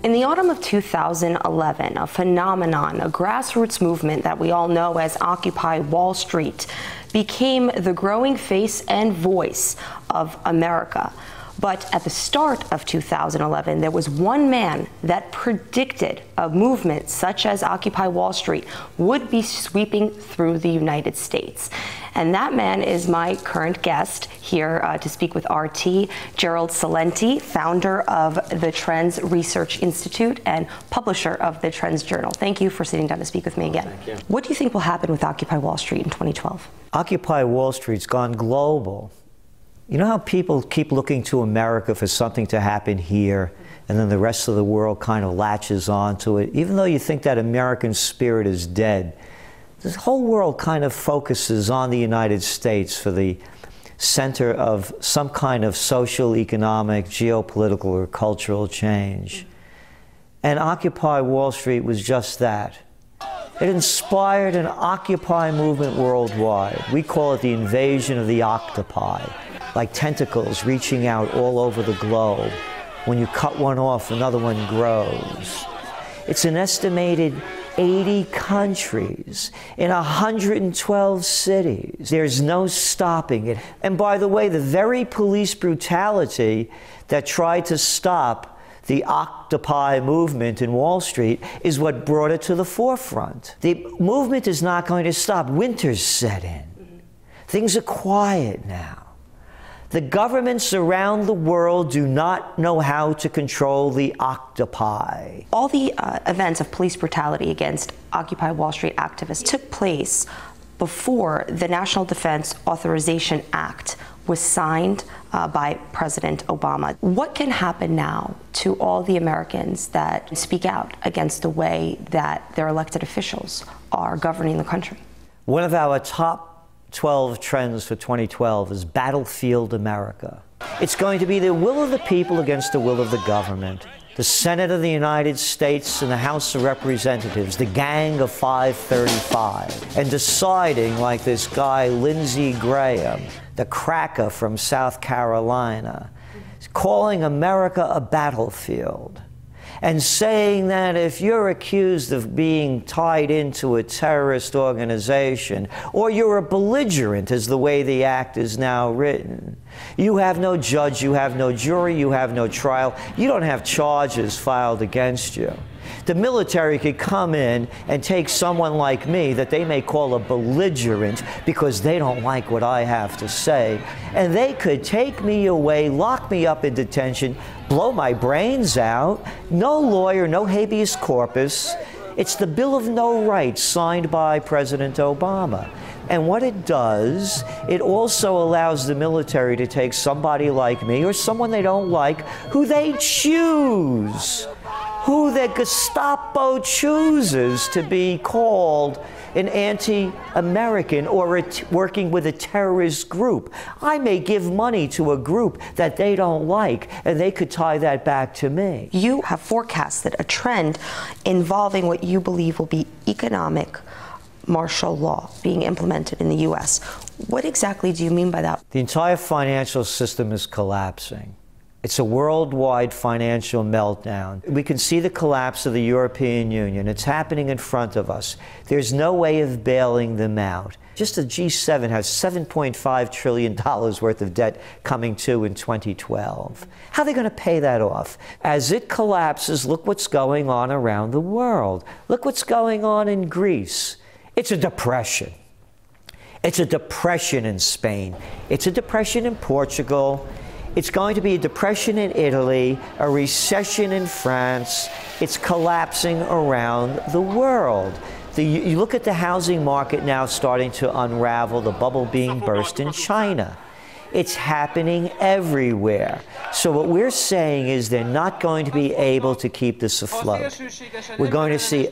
In the autumn of 2011, a phenomenon, a grassroots movement that we all know as Occupy Wall Street, became the growing face and voice of America. But at the start of 2011, there was one man that predicted a movement such as Occupy Wall Street would be sweeping through the United States. And that man is my current guest here to speak with RT, Gerald Celente, founder of the Trends Research Institute and publisher of the Trends Journal. Thank you for sitting down to speak with me again. Thank you. What do you think will happen with Occupy Wall Street in 2012? Occupy Wall Street's gone global. You know how people keep looking to America for something to happen here, and then the rest of the world kind of latches onto it? Even though you think that American spirit is dead, this whole world kind of focuses on the United States for the center of some kind of social, economic, geopolitical, or cultural change. And Occupy Wall Street was just that. It inspired an Occupy movement worldwide. We call it the invasion of the octopi, like tentacles reaching out all over the globe. When you cut one off, another one grows. It's an estimated 80 countries in 112 cities. There's no stopping it. And by the way, the very police brutality that tried to stop the Occupy movement in Wall Street is what brought it to the forefront. The movement is not going to stop. Winter's set in. Things are quiet now. The governments around the world do not know how to control the octopi. All the events of police brutality against Occupy Wall Street activists took place before the National Defense Authorization Act was signed by President Obama. What can happen now to all the Americans that speak out against the way that their elected officials are governing the country? One of our top 12 trends for 2012 is Battlefield America. It's going to be the will of the people against the will of the government. The Senate of the United States and the House of Representatives, the gang of 535, and deciding, like this guy Lindsey Graham, the cracker from South Carolina, calling America a battlefield, and saying that if you're accused of being tied into a terrorist organization, or you're a belligerent, as the way the act is now written, you have no judge, you have no jury, you have no trial, you don't have charges filed against you. The military could come in and take someone like me that they may call a belligerent because they don't like what I have to say, and they could take me away, lock me up in detention, blow my brains out. No lawyer, no habeas corpus. It's the Bill of No Rights signed by President Obama. And what it does, it also allows the military to take somebody like me or someone they don't like, who they choose, who the Gestapo chooses to be called an anti-American or working with a terrorist group. I may give money to a group that they don't like, and they could tie that back to me. You have forecasted a trend involving what you believe will be economic martial law being implemented in the U.S. What exactly do you mean by that? The entire financial system is collapsing. It's a worldwide financial meltdown. We can see the collapse of the European Union. It's happening in front of us. There's no way of bailing them out. Just the G7 has $7.5 trillion worth of debt coming due in 2012. How are they going to pay that off? As it collapses, look what's going on around the world. Look what's going on in Greece. It's a depression. It's a depression in Spain. It's a depression in Portugal. It's going to be a depression in Italy, a recession in France. It's collapsing around the world. You look at the housing market now starting to unravel, the bubble being burst in China. It's happening everywhere. So what we're saying is they're not going to be able to keep this afloat. We're going to see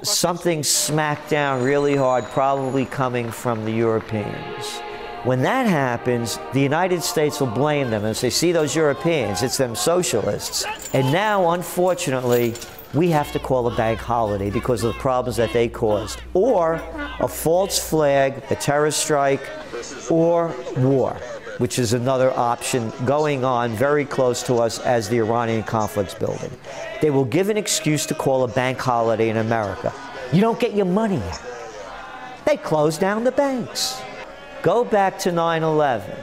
something smack down really hard, probably coming from the Europeans. When that happens, the United States will blame them and say, see those Europeans, it's them socialists. And now, unfortunately, we have to call a bank holiday because of the problems that they caused. Or a false flag, a terrorist strike, or war. which is another option going on very close to us as the Iranian conflict's building. They will give an excuse to call a bank holiday in America. You don't get your money yet. They close down the banks. Go back to 9/11.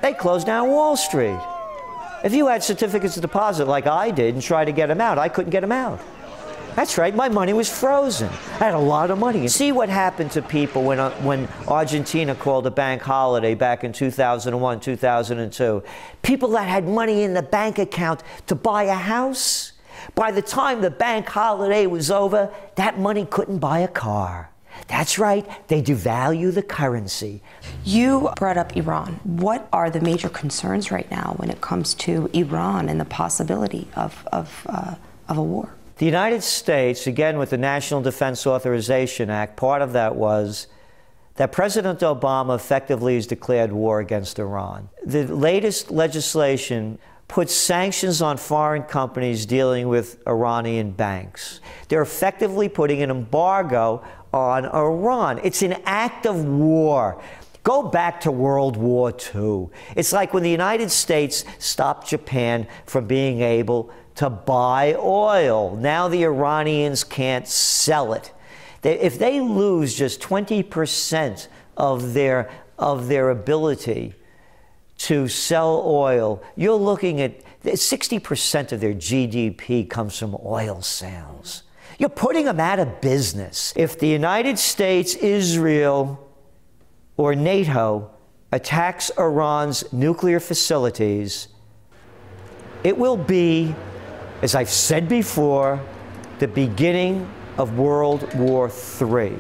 They closed down Wall Street. If you had certificates of deposit like I did and tried to get them out, I couldn't get them out. That's right, my money was frozen. I had a lot of money. See what happened to people when Argentina called a bank holiday back in 2001, 2002. People that had money in the bank account to buy a house, by the time the bank holiday was over, that money couldn't buy a car. That's right, they devalue the currency. You brought up Iran. What are the major concerns right now when it comes to Iran and the possibility of a war? The United States, again with the National Defense Authorization Act, part of that was that President Obama effectively has declared war against Iran. The latest legislation puts sanctions on foreign companies dealing with Iranian banks. They're effectively putting an embargo on Iran. It's an act of war. Go back to World War II. It's like when the United States stopped Japan from being able to buy oil. Now the Iranians can't sell it. If they lose just 20% of their ability to sell oil, you're looking at 60% of their GDP comes from oil sales. You're putting them out of business. If the United States, Israel, or NATO attacks Iran's nuclear facilities, it will be, as I've said before, the beginning of World War III.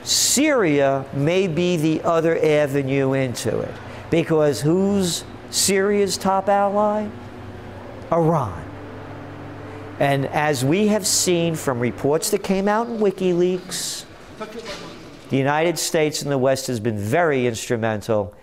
Syria may be the other avenue into it, because who's Syria's top ally? Iran. And as we have seen from reports that came out in WikiLeaks, the United States and the West has been very instrumental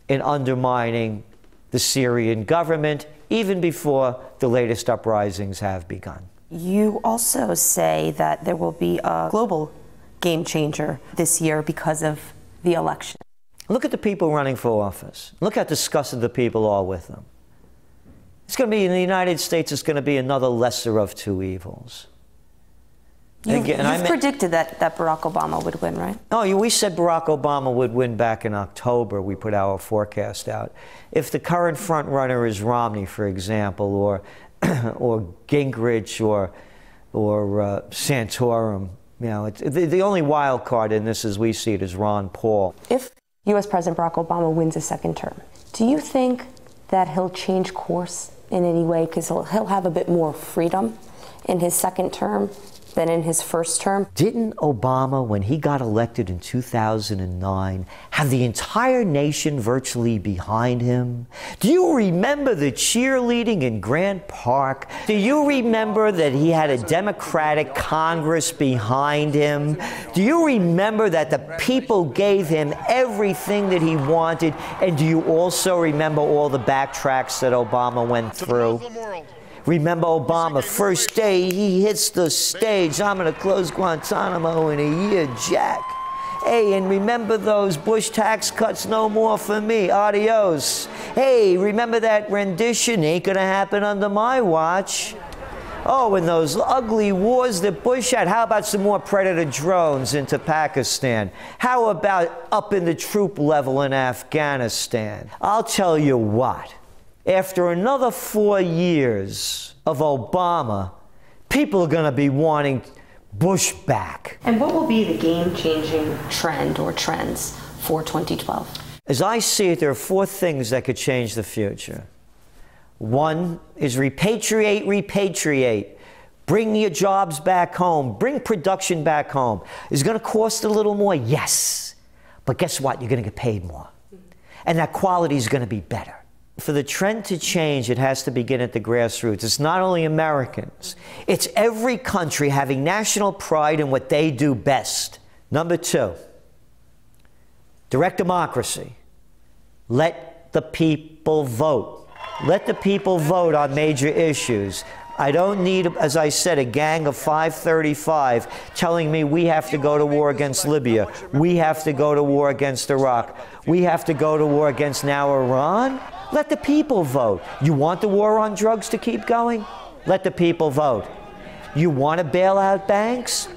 in undermining the Syrian government, even before the latest uprisings have begun. You also say that there will be a global game changer this year because of the election. Look at the people running for office. Look how disgusted the people are with them. It's going to be, in the United States, it's going to be another lesser of two evils. You've predicted that Barack Obama would win, right? Oh, we said Barack Obama would win back in October. We put our forecast out. If the current front runner is Romney, for example, or Gingrich or Santorum, you know, the only wild card in this, as we see it, is Ron Paul. If U.S. President Barack Obama wins a second term, do you think that he'll change course in any way? Because he'll have a bit more freedom in his second term than in his first term. Didn't Obama, when he got elected in 2009, have the entire nation virtually behind him? Do you remember the cheerleading in Grant Park? Do you remember that he had a Democratic Congress behind him? Do you remember that the people gave him everything that he wanted? And do you also remember all the backtracks that Obama went through? Remember Obama, first day he hits the stage, I'm going to close Guantanamo in a year, Jack. Hey, and remember those Bush tax cuts, no more for me, adios. Hey, remember that rendition, ain't going to happen under my watch. Oh, and those ugly wars that Bush had. How about some more Predator drones into Pakistan? How about up in the troop level in Afghanistan? I'll tell you what. After another 4 years of Obama, people are going to be wanting Bush back. And what will be the game-changing trend or trends for 2012? As I see it, there are 4 things that could change the future. One is repatriate, repatriate. Bring your jobs back home. Bring production back home. Is it going to cost a little more? Yes. But guess what? You're going to get paid more. And that quality is going to be better. For the trend to change, it has to begin at the grassroots. It's not only Americans. It's every country having national pride in what they do best. Number 2, direct democracy. Let the people vote. Let the people vote on major issues. I don't need, as I said, a gang of 535 telling me we have to go to war against Libya, we have to go to war against Iraq. We have to go to war against now Iran? Let the people vote. You want the war on drugs to keep going? Let the people vote. You want to bail out banks?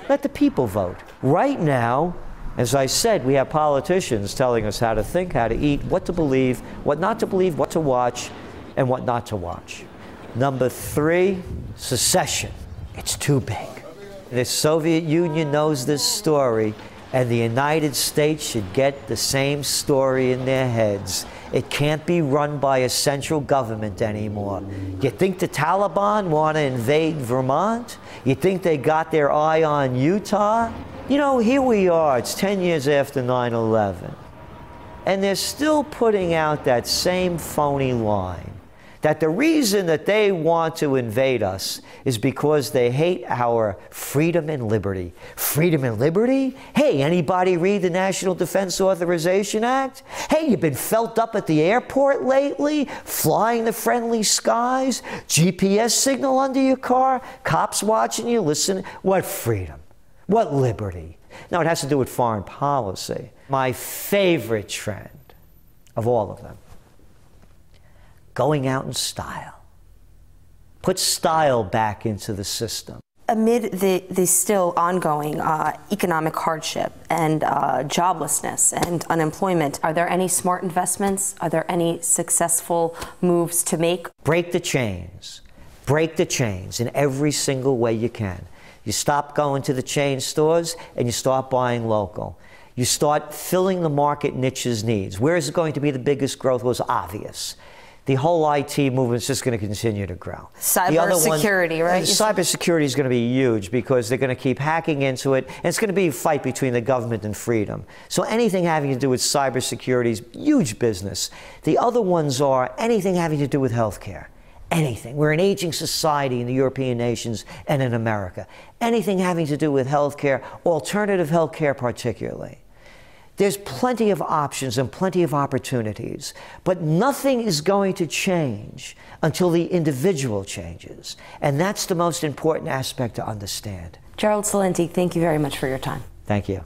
Let the people vote. Right now, as I said, we have politicians telling us how to think, how to eat, what to believe, what not to believe, what to watch, and what not to watch. Number 3, secession. It's too big. The Soviet Union knows this story, and the United States should get the same story in their heads. It can't be run by a central government anymore. You think the Taliban want to invade Vermont? You think they got their eye on Utah? You know, here we are, it's 10 years after 9/11, and they're still putting out that same phony line, that the reason that they want to invade us is because they hate our freedom and liberty. Freedom and liberty? Hey, anybody read the National Defense Authorization Act? Hey, you been felt up at the airport lately? Flying the friendly skies? GPS signal under your car? Cops watching you? Listen, what freedom? What liberty? Now, it has to do with foreign policy. My favorite trend of all of them, going out in style. Put style back into the system. Amid the still ongoing economic hardship and joblessness and unemployment, are there any smart investments? Are there any successful moves to make? Break the chains. Break the chains in every single way you can. You stop going to the chain stores and you start buying local. You start filling the market niche's needs. Where is it going to be the biggest growth was obvious. The whole IT movement is just going to continue to grow. Cybersecurity, right? Cybersecurity is going to be huge because they're going to keep hacking into it, and it's going to be a fight between the government and freedom. So anything having to do with cybersecurity is huge business. The other ones are anything having to do with healthcare. Anything. We're an aging society in the European nations and in America. Anything having to do with healthcare, alternative healthcare particularly. There's plenty of options and plenty of opportunities, but nothing is going to change until the individual changes. And that's the most important aspect to understand. Gerald Celente, thank you very much for your time. Thank you.